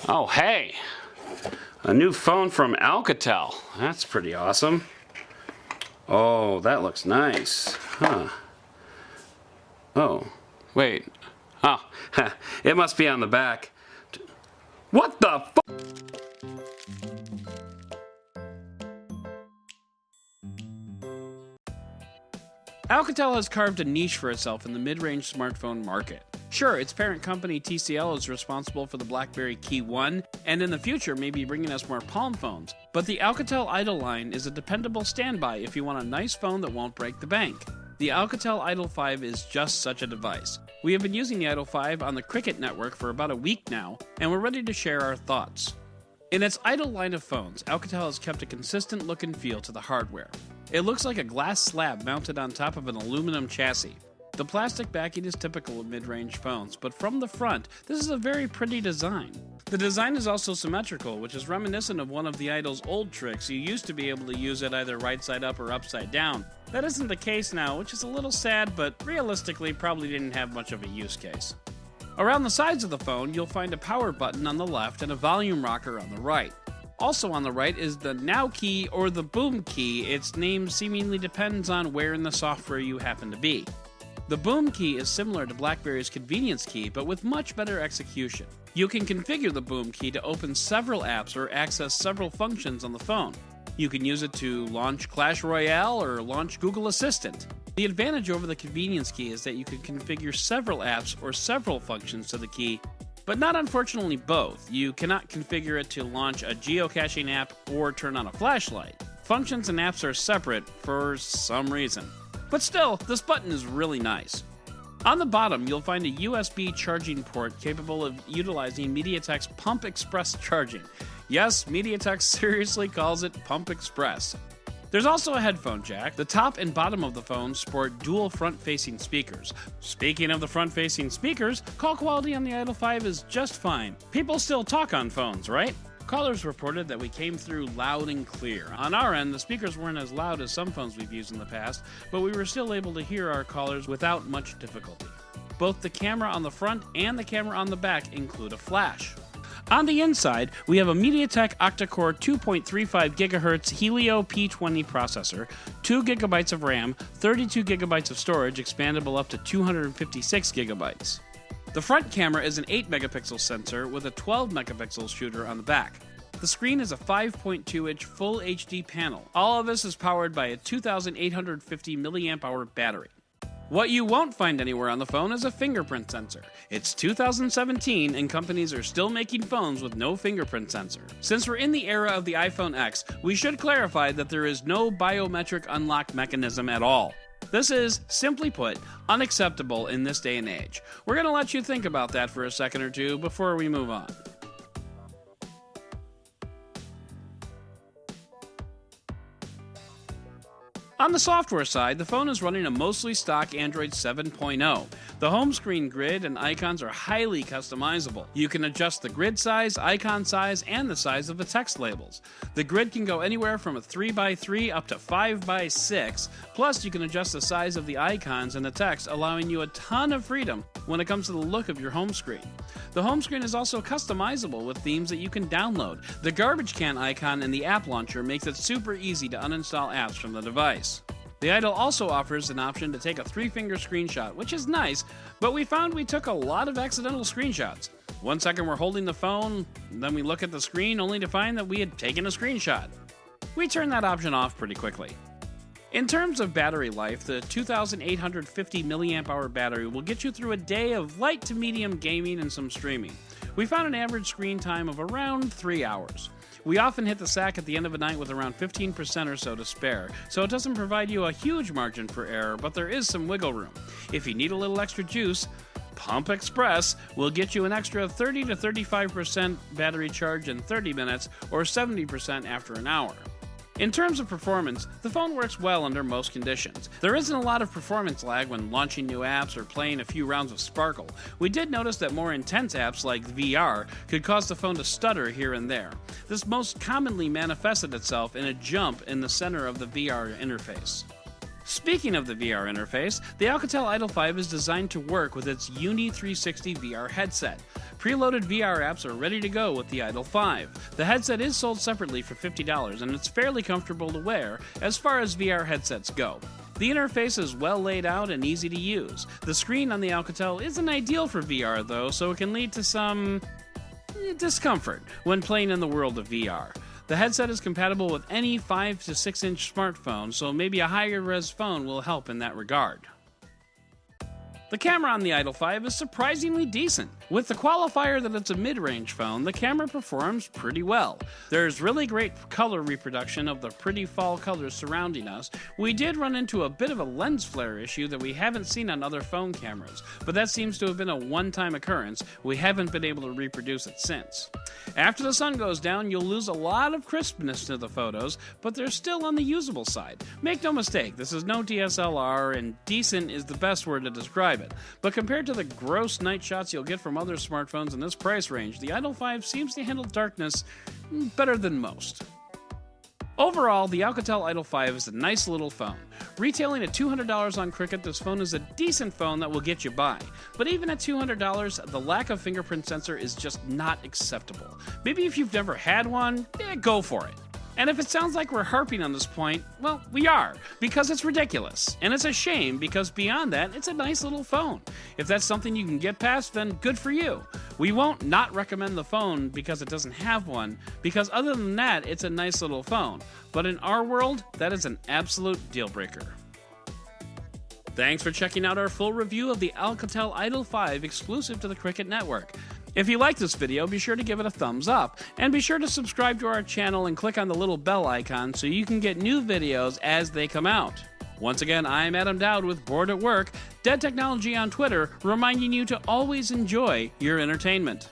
Oh, hey! A new phone from Alcatel. That's pretty awesome. Oh, that looks nice. Huh. Oh, wait. Oh, it must be on the back. What the f***? Alcatel has carved a niche for itself in the mid-range smartphone market. Sure, its parent company TCL is responsible for the BlackBerry Key 1, and in the future may be bringing us more Palm phones, but the Alcatel Idol line is a dependable standby if you want a nice phone that won't break the bank. The Alcatel Idol 5 is just such a device. We have been using the Idol 5 on the Cricket network for about a week now, and we're ready to share our thoughts. In its Idol line of phones, Alcatel has kept a consistent look and feel to the hardware. It looks like a glass slab mounted on top of an aluminum chassis. The plastic backing is typical of mid-range phones, but from the front, this is a very pretty design. The design is also symmetrical, which is reminiscent of one of the Idol's old tricks. You used to be able to use it either right side up or upside down. That isn't the case now, which is a little sad, but realistically probably didn't have much of a use case. Around the sides of the phone, you'll find a power button on the left and a volume rocker on the right. Also on the right is the Now key or the Boom key. Its name seemingly depends on where in the software you happen to be. The Boom key is similar to BlackBerry's convenience key, but with much better execution. You can configure the Boom key to open several apps or access several functions on the phone. You can use it to launch Clash Royale or launch Google Assistant. The advantage over the convenience key is that you can configure several apps or several functions to the key, but not unfortunately both. You cannot configure it to launch a geocaching app or turn on a flashlight. Functions and apps are separate for some reason. But still, this button is really nice. On the bottom, you'll find a USB charging port capable of utilizing MediaTek's Pump Express charging. Yes, MediaTek seriously calls it Pump Express. There's also a headphone jack. The top and bottom of the phone sport dual front-facing speakers. Speaking of the front-facing speakers, call quality on the Idol 5 is just fine. People still talk on phones, right? Callers reported that we came through loud and clear. On our end, the speakers weren't as loud as some phones we've used in the past, but we were still able to hear our callers without much difficulty. Both the camera on the front and the camera on the back include a flash. On the inside, we have a MediaTek octa-core 2.35 GHz Helio P20 processor, 2 GB of RAM, 32 GB of storage, expandable up to 256 GB. The front camera is an 8-megapixel sensor with a 12-megapixel shooter on the back. The screen is a 5.2-inch Full HD panel. All of this is powered by a 2,850 mAh battery. What you won't find anywhere on the phone is a fingerprint sensor. It's 2017 and companies are still making phones with no fingerprint sensor. Since we're in the era of the iPhone X, we should clarify that there is no biometric unlock mechanism at all. This is, simply put, unacceptable in this day and age. We're going to let you think about that for a second or two before we move on. On the software side, the phone is running a mostly stock Android 7.0. The home screen grid and icons are highly customizable. You can adjust the grid size, icon size, and the size of the text labels. The grid can go anywhere from a 3x3 up to 5x6, plus you can adjust the size of the icons and the text, allowing you a ton of freedom when it comes to the look of your home screen. The home screen is also customizable with themes that you can download. The garbage can icon in the app launcher makes it super easy to uninstall apps from the device. The Idol also offers an option to take a 3-finger screenshot, which is nice, but we found we took a lot of accidental screenshots. 1 second we're holding the phone, then we look at the screen only to find that we had taken a screenshot. We turned that option off pretty quickly. In terms of battery life, the 2,850 mAh battery will get you through a day of light to medium gaming and some streaming. We found an average screen time of around 3 hours. We often hit the sack at the end of a night with around 15% or so to spare, so it doesn't provide you a huge margin for error, but there is some wiggle room. If you need a little extra juice, Pump Express will get you an extra 30 to 35% battery charge in 30 minutes or 70% after an hour. In terms of performance, the phone works well under most conditions. There isn't a lot of performance lag when launching new apps or playing a few rounds of Sparkle. We did notice that more intense apps like VR could cause the phone to stutter here and there. This most commonly manifested itself in a jump in the center of the VR interface. Speaking of the VR interface, the Alcatel Idol 5 is designed to work with its Uni 360 VR headset. Preloaded VR apps are ready to go with the Idol 5. The headset is sold separately for $50, and it's fairly comfortable to wear as far as VR headsets go. The interface is well laid out and easy to use. The screen on the Alcatel isn't ideal for VR though, so it can lead to some discomfort when playing in the world of VR. The headset is compatible with any 5 to 6 inch smartphone, so maybe a higher res phone will help in that regard. The camera on the Idol 5 is surprisingly decent. With the qualifier that it's a mid-range phone, the camera performs pretty well. There's really great color reproduction of the pretty fall colors surrounding us. We did run into a bit of a lens flare issue that we haven't seen on other phone cameras, but that seems to have been a one-time occurrence. We haven't been able to reproduce it since. After the sun goes down, you'll lose a lot of crispness to the photos, but they're still on the usable side. Make no mistake, this is no DSLR, and decent is the best word to describe it. But compared to the gross night shots you'll get from other smartphones in this price range, the Idol 5 seems to handle darkness better than most. Overall, the Alcatel Idol 5 is a nice little phone. Retailing at $200 on Cricket, this phone is a decent phone that will get you by. But even at $200, the lack of fingerprint sensor is just not acceptable. Maybe if you've never had one, go for it. And if it sounds like we're harping on this point, well, we are, because it's ridiculous. And it's a shame, because beyond that, it's a nice little phone. If that's something you can get past, then good for you. We won't not recommend the phone because it doesn't have one, because other than that, it's a nice little phone. But in our world, that is an absolute deal breaker. Thanks for checking out our full review of the Alcatel Idol 5 exclusive to the Cricket Network. If you like this video, be sure to give it a thumbs up, and be sure to subscribe to our channel and click on the little bell icon so you can get new videos as they come out. Once again, I'm Adam Dowd with Boored at Work, Dead Technology on Twitter, reminding you to always enjoy your entertainment.